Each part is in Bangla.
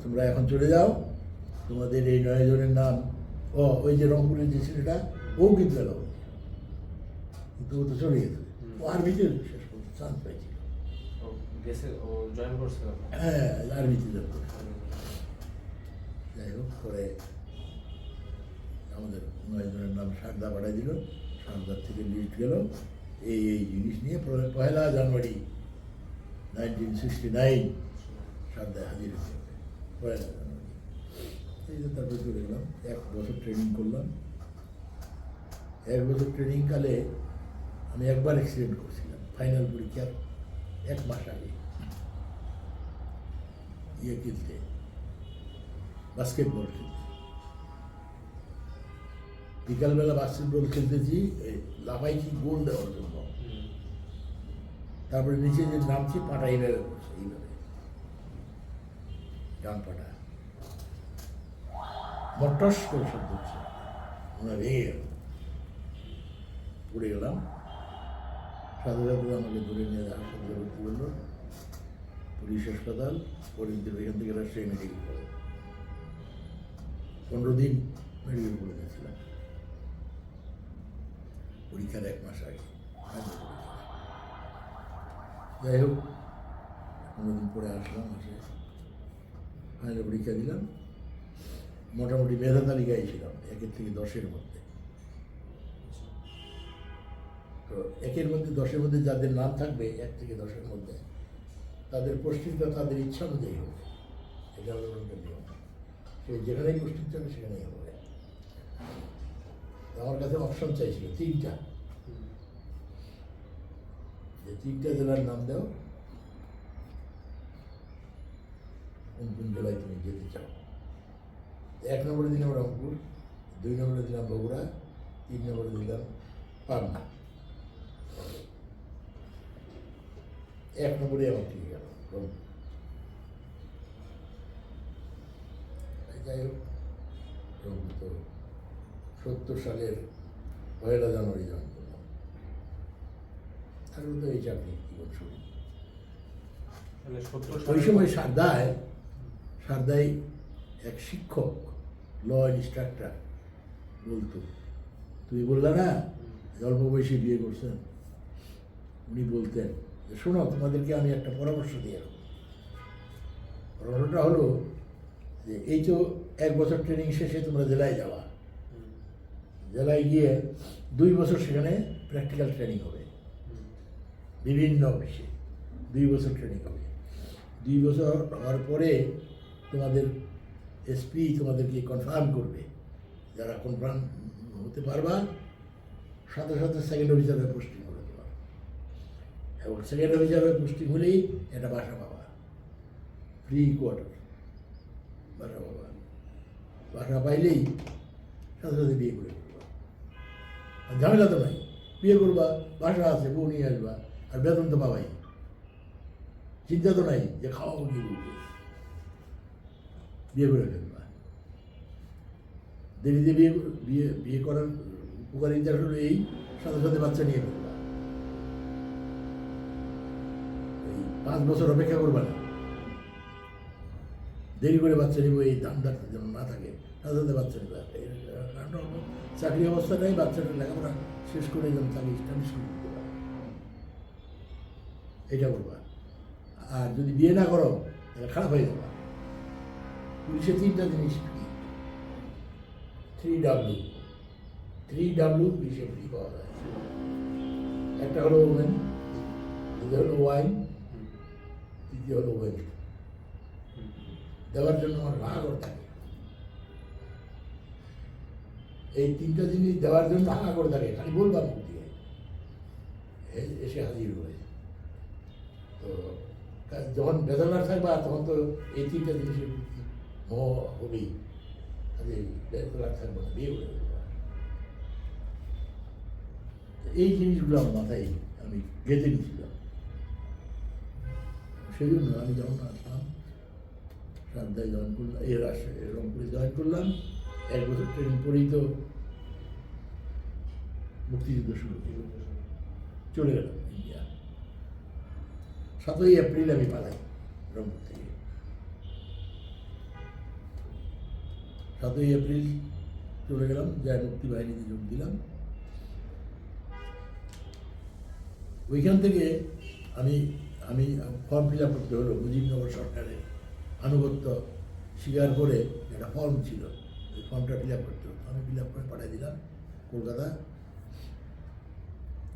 তোমরা এখন চলে যাও, তোমাদের এই 9 জনের নাম, ওই যে রংপুরের যে ছেলেটা, ও কিন্তু এলো, কিন্তু ও তো চলে গেছে, ও আর্মিতে শেষ করতে চান্স পাইছিল। হ্যাঁ, আর্মিতে যাবো। যাই হোক, পরে আমাদের 9 জনের নাম সারদা পাঠাই দিল, সারদার থেকে লিস্ট গেল এই জিনিস নিয়ে। 1 জানুয়ারি 1969 সারদায় হাজির হতে হবে, 1 জানুয়ারি। এই যে তারপরে চলে গেলাম, 1 বছর ট্রেনিং করলাম। 1 বছর ট্রেনিংকালে আমি একবার অ্যাক্সিডেন্ট করছিলাম, ফাইনাল পরীক্ষার 1 মাস আগে। খেলতে, বাস্কেটবল খেলতে, বিকালবেলা বাস্কেটবল খেলতেছি, লাফাইছি গোল দেওয়ার জন্য। তারপরে নিচে যে নামছি, পাটা এইভাবে পড়ছে, এইভাবে ডান পাটা মটস করে শব্দ হচ্ছে, ওনার ভেঙে গেল, পড়ে গেলাম। সাথে সাথে আমাকে ধরে নিয়ে হাসপাতালে ভর্তি করলো, পুলিশ হাসপাতাল। পরে এখান থেকে রাজশাহী মেডিকেল কলেজ, 15 দিন মেডিকেল কলেজে ছিলাম, পরীক্ষার 1 মাস আগে। যাই হোক, 15 দিন পরে আসলাম, এসে ফাইনাল পরীক্ষা দিলাম। মোটামুটি মেধা তালিকায় ছিলাম 1 থেকে 10-এর মধ্যে। তো 1-এর মধ্যে 10-এর মধ্যে যাদের নাম থাকবে 1 থেকে 10-এর মধ্যে, তাদের পোস্টিংটা তাদের ইচ্ছা অনুযায়ী হবে, এটা হলো নিয়ম। সে যেখানেই পোস্টিং চাবে সেখানেই হবে। আমার কাছে অপশন চাইছিল 3টা, যে 3টা জেলার নাম দাও, কোন কোন জেলায় তুমি যেতে চাও। 1 নম্বরে দিলাম রংপুর, 2 নম্বরে দিলাম বগুড়া, 3 নম্বরে দিলাম পাবনা। 1 নম্বরে আমার ঠিক গেল রংপুর। যাই হোক, রংপুর তো 70 সালের 1 জানুয়ারি জয়েন করলাম। তারপরে তো এই চাকরি জীবন শুরু। ওই সময় সারদায় এক শিক্ষক, ল ইনস্ট্রাক্টর বলতো, তুমি বললা না অল্প বয়সে বিয়ে করছেন, উনি বলতেন যে শোনো, তোমাদেরকে আমি একটা পরামর্শ দিয়ে রাখবো। পরামর্শটা হলো যে এই তো 1 বছর ট্রেনিং শেষে তোমরা জেলায় যাওয়া, জেলায় গিয়ে 2 বছর সেখানে প্র্যাকটিক্যাল ট্রেনিং হবে, বিভিন্ন অফিসে 2 বছর ট্রেনিং হবে। 2 বছর হওয়ার পরে তোমাদের এসপি তোমাদেরকে কনফার্ম করবে, যারা কনফার্ম হতে পারবা সাথে সাথে 2nd অফিসারের পোস্টিং করে দেওয়া। এবং 2nd অফিসারের পোস্টিং হলেই একটা বাসা পাবা, ফ্রি কোয়ার্টার বাসা পাবা। বাসা পাইলেই সাথে সাথে বিয়ে করে করবা, ঝামেলা তো নাই। বিয়ে করবা, বাসা আছে, বউ নিয়ে আসবা, আর বেতন তো পাবাই, চিন্তা তো নাই যে খাওয়াবো কি বলবে, বিয়ে করে ফেলবা। দেরিতে বিয়ে করার উপকারিতা হলো এই, সাথে সাথে বাচ্চা নিয়ে ফেলবা। এই 5 বছর অপেক্ষা করবা না, দেরি করে বাচ্চা নিব এই ধান্দাটা যেন না থাকে, সাথে সাথে বাচ্চা নিবা। চাকরি অবস্থাটাই বাচ্চাটা লেখাপড়া শেষ করে যেন চাকরি স্টাবলিশ করে দিতে পারে, এটা করবা। আর যদি বিয়ে না করো তাহলে খারাপ হয়ে যাবা। পুলিশে 3টা জিনিস ফ্রি, 3W পুলিশে ফ্রি পাওয়া যায়। একটা হলো ওমেন, দ্বিতীয় হলো ওয়াইন, তৃতীয় হলো ওয়েলথ। দেওয়ার জন্য আমার হাহাগর থাকে, এই 3টা জিনিস দেওয়ার জন্য হাহাগর থাকে, খালি বলবা মুখ দিয়ে, এসে হাজির হয়ে। তো যখন ব্যাচেলার থাকবা তখন তো এই 3টা জিনিসের মোহ হবেই, কাজে ব্যাচেলার থাকবো না, বিয়ে করে দেবো। এই জিনিসগুলো আমার মাথায় আমি গেঁথে নিয়েছিলাম। সেই জন্য আমি যখন আসলাম, সারদায় জয়েন করলাম, রংপুরে জয়েন করলাম। 1 বছর ট্রেনিং করেই তো মুক্তিযুদ্ধ শুরু হলো, চলে গেলাম ইন্ডিয়া। 7ই এপ্রিল আমি পালাই রংপুর থেকে। 7ই এপ্রিল চলে গেলাম, যাই মুক্তি বাহিনীতে যোগ দিলাম। ওইখান থেকে আমি আমি ফর্ম ফিল আপ করতে হলো। মুজিবনগর সরকারের আনুগত্য স্বীকার করে একটা ফর্ম ছিল, ওই ফর্মটা ফিল আপ করতে হতো। আমি ফিল আপ করে পাঠিয়ে দিলাম কলকাতা।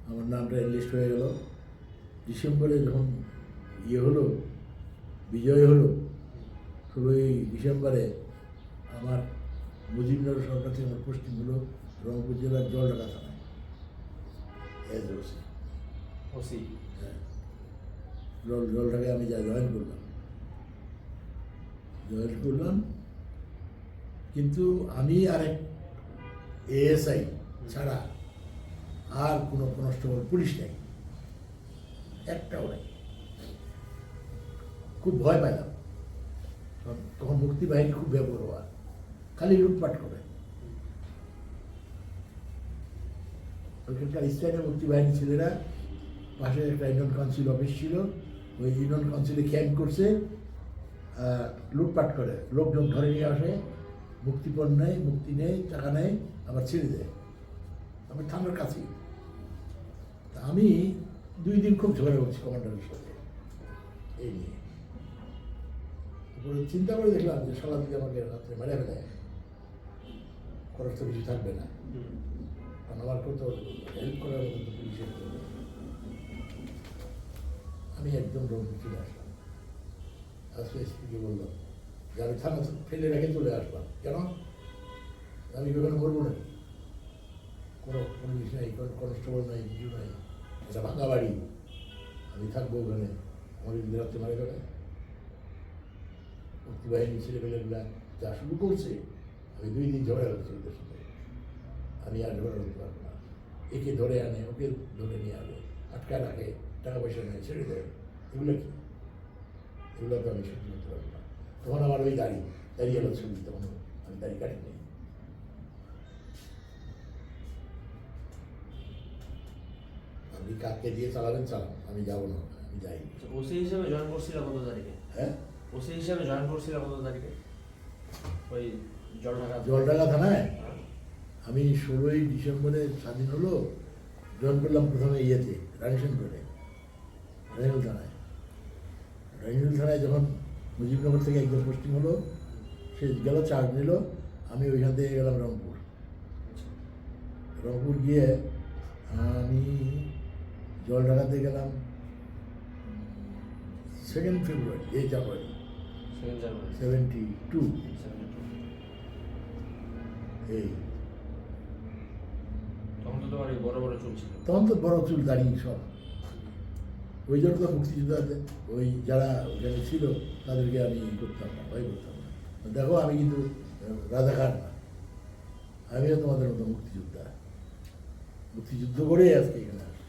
আমার নামটা এনলিস্ট হয়ে গেল। ডিসেম্বরে যখন হলো, বিজয় হলো, 16ই ডিসেম্বরে আমার মুজিবনগর সরকার থেকে আমার পোস্টিং হলো রংপুর জেলার জলঢাকা থানায় এজ ওসি। ওসি? হ্যাঁ, জলঢাকায় আমি যা জয়েন করলাম। কিন্তু আমি আরেক এএসআই ছাড়া আর কোনো কনস্টেবল পুলিশ নেই, একটাও নেই। খুব ভয় পাইলাম, তখন মুক্তি বাহিনী খুব বেপরোয়া, খালি লুটপাট করে। ওইখানকার স্টাইলের মুক্তি বাহিনী ছেলেরা, পাশে একটা ইউনিয়ন কাউন্সিল অফিস ছিল, ওই ইউনিয়ন কাউন্সিলে ক্যাম্প করছে, লুটপাট করে, লোকজন ধরে নিয়ে আসে, মুক্তিপণ নেয়, মুক্তি নেয়, টাকা নেয়, আবার ছেড়ে দেয়। আমি থানার কাছেই। তা আমি 2 দিন খুব ঝগড়া করছি কমান্ডারের সাথে এই নিয়ে। তারপরে চিন্তা করে দেখলাম যে সারা দিকে আমাকে রাত্রে মেরে ফেলে, খরচ তো কিছু থাকবে না, কারণ আমার কোথাও হেল্প করার মতো তো পুলিশের প্রয়োজন। আমি একদম রংপুর চলে আসলাম। আসলে এসপিকে বললাম যে আমি থানা ফেলে রেখে চলে আসলাম। কেন? আমি ওখানে করবো না, কোনো পুলিশ নাই, কোনো কনস্টেবল নাই, কিছু নাই, এটা ভাঙা বাড়ি, আমি থাকবো ওখানে, আমাকে যদি রাত্রে মারে ফেলে। মুক্তি বাহিনী ছেলেপেলেগুলা যা শুরু করছে, আমি 2 দিন ঝগড়া করছি ওদের সাথে। আমি আর ঝগড়া করতে পারবো না। একে ধরে আনে, ওকে ধরে নিয়ে আনে, আটকা রাখে, টাকা পয়সা নেয়, ছেড়ে দেয়। এগুলো কি? এগুলো তো আমি সহ্য করতে পারবো না। তখন আমার ওই দাঁড়িয়ে এলো ছবি, তখন আমি দাড়ি কাটিনি। আপনি কাককে দিয়ে চালাবেন, আমি যাবো না, আমি যাইনি। ওসি হিসেবে জয়েন করছিল কত তারিখে? হ্যাঁ, ওসি হিসেবে জয়েন করছিল কত তারিখে? ওই জলঢাকা থানায় আমি 16ই ডিসেম্বরে স্বাধীন হলো, জয়েন করলাম প্রথমে রানিশন করে রাইনুল থানায়। যখন মুজিবনগর থেকে একজন পোস্টিং হলো, সে গেল, চার্জ নিল, আমি ওইখান থেকে গেলাম রংপুর গিয়ে আমি জলঢাকাতে গেলাম 2 ফেব্রুয়ারি, 8 জানুয়ারি 72। এই তখন তো তোমার বড় বড় চুল ছিল। তখন তো বড় চুল, দাড়ি সব। ওই জন্য তো মুক্তিযোদ্ধাদের ওই যারা ওখানে ছিল তাদেরকে আমি করতাম না, ভয় করতাম না। দেখো আমি কিন্তু রাজাকার না, আমিও তোমাদের মতো মুক্তিযুদ্ধ করে আজকে এখানে আসছি।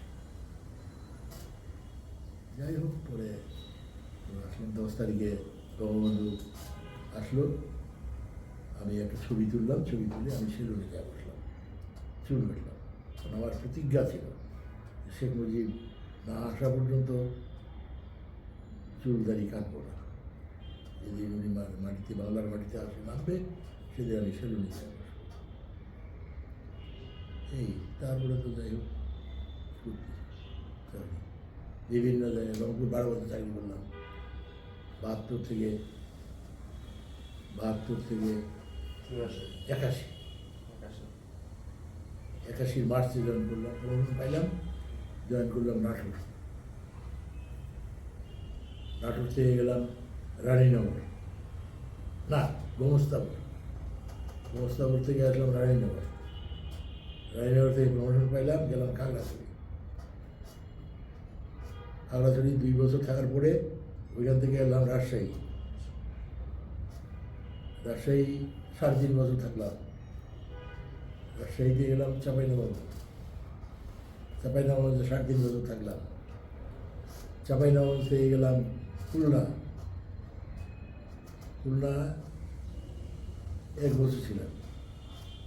যাই হোক, পরে আসলাম 10 তারিখে বঙ্গবন্ধু আসলো, আমি একটা ছবি তুললাম, ছবি তুলে আমি সেলুনে বসলাম, চুল কাটলাম। কারণ আমার প্রতিজ্ঞা ছিল শেখ মুজিব না আসা পর্যন্ত চুল দাড়ি কাটবো না। যেদিন উনি মাটিতে, বাংলার মাটিতে নামবে, সেদিন আমি সেলুনে বসবো। এই তারপরে তো যাই হোক বিভিন্ন জায়গায়, রংপুর 12 বছর চাকরি করলাম। 72 থেকে 81 মার্চে জয়েন করলাম, প্রমোশন পাইলাম, জয়েন করলাম নাটোর থেকে গেলাম রানীনগর, না গোমস্তাপুর থেকে আসলাম রানীনগর থেকে প্রমোশন পাইলাম, গেলাম খাগড়াছড়ি 2 বছর থাকার পরে ওইখান থেকে এলাম রাজশাহী 3.5 বছর থাকলাম। রাজশাহীতে গেলাম চাঁপাইনবাবগঞ্জ 3.5 বছর থাকলাম। চাঁপাইনবাবগঞ্জ থেকে গেলাম খুলনা 1 বছর ছিলাম।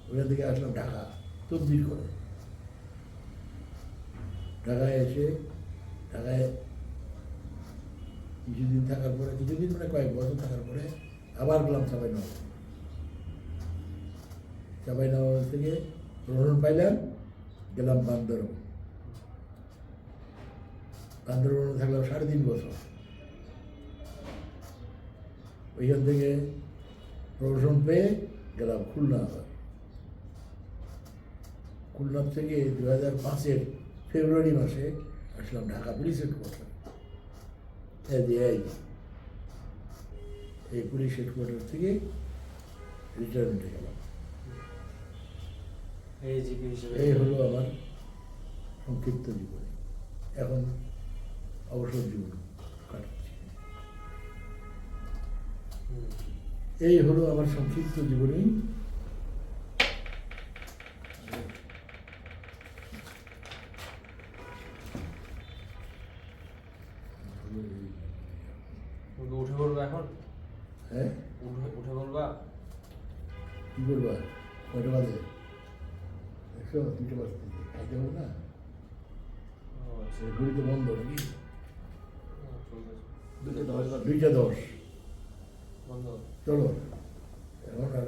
ওইখান থেকে আসলাম ঢাকা, তদবির করে। ঢাকায় এসে কিছুদিন থাকার পরে, কিছুদিন মানে কয়েক বছর থাকার পরে আবার গেলাম চাঁপাইনবাবগঞ্জ। চাঁপাইনবাবগঞ্জ থেকে প্রমোশন পাইলাম, গেলাম বান্দরবন। বান্দরবনে থাকলাম 3.5 বছর। ওইখান থেকে প্রমোশন পেয়ে গেলাম খুলনা। আবার খুলনা থেকে 2005-এর ফেব্রুয়ারি মাসে আসলাম ঢাকা পুলিশ হেডকোয়ার্টার। এই পুলিশ হেডকোয়ার্টার থেকে রিটায়ারমেন্টে গেলাম। AGP হিসেবে। এই হলো আমার সংক্ষিপ্ত জীবন। এখন অবসর জীবন কাটাচ্ছি। হুম। এই হলো আমার সংক্ষিপ্ত জীবনী। তুমি উঠে পড়বা এখন? হ্যাঁ, উঠে পড়বা? কী করবা? কয়টা বাজে? 3টা বাজতে খাইতে হবে না? ও আচ্ছা। ঘড়ি তো বন্ধ নাকি? চলতেছে। 2টা 10 বন্ধ। চলো এখন আর